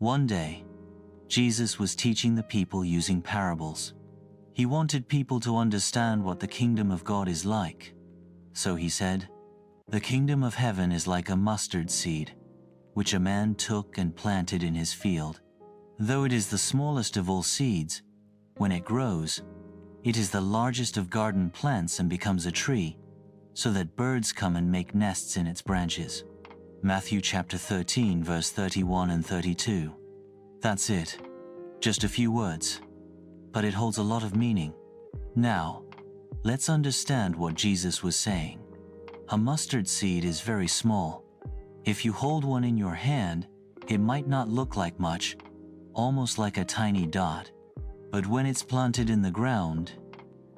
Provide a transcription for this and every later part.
One day, Jesus was teaching the people using parables. He wanted people to understand what the kingdom of God is like. So he said, "The kingdom of heaven is like a mustard seed, which a man took and planted in his field. Though it is the smallest of all seeds, when it grows, it is the largest of garden plants and becomes a tree, so that birds come and make nests in its branches." Matthew chapter 13, verse 31 and 32. That's it. Just a few words. But it holds a lot of meaning. Now, let's understand what Jesus was saying. A mustard seed is very small. If you hold one in your hand, it might not look like much, almost like a tiny dot. But when it's planted in the ground,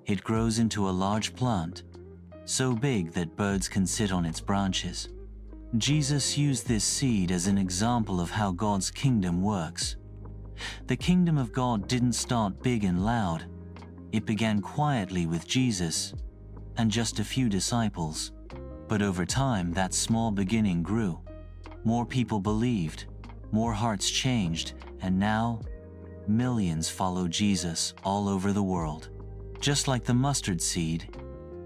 it grows into a large plant, so big that birds can sit on its branches. Jesus used this seed as an example of how God's kingdom works. The kingdom of God didn't start big and loud. It began quietly with Jesus and just a few disciples. But over time, that small beginning grew. More people believed, more hearts changed, and now millions follow Jesus all over the world. Just like the mustard seed,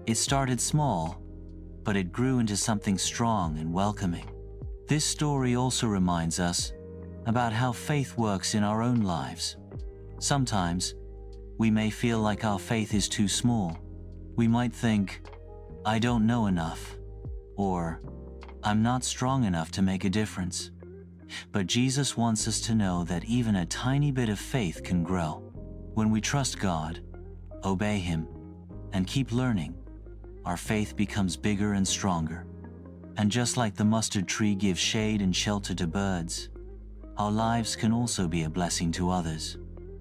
it started small, but it grew into something strong and welcoming. This story also reminds us about how faith works in our own lives. Sometimes, we may feel like our faith is too small. We might think, "I don't know enough," or "I'm not strong enough to make a difference." But Jesus wants us to know that even a tiny bit of faith can grow. When we trust God, obey Him, and keep learning, our faith becomes bigger and stronger. And just like the mustard tree gives shade and shelter to birds, our lives can also be a blessing to others.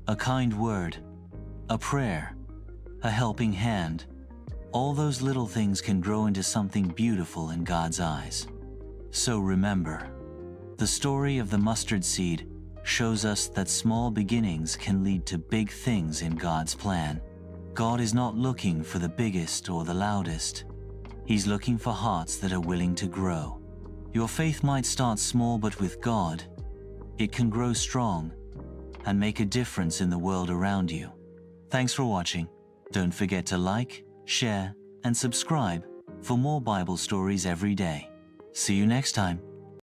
A kind word, a prayer, a helping hand, all those little things can grow into something beautiful in God's eyes. So remember, the story of the mustard seed shows us that small beginnings can lead to big things in God's plan. God is not looking for the biggest or the loudest. He's looking for hearts that are willing to grow. Your faith might start small, but with God, it can grow strong and make a difference in the world around you. Thanks for watching. Don't forget to like, share, and subscribe for more Bible stories every day. See you next time.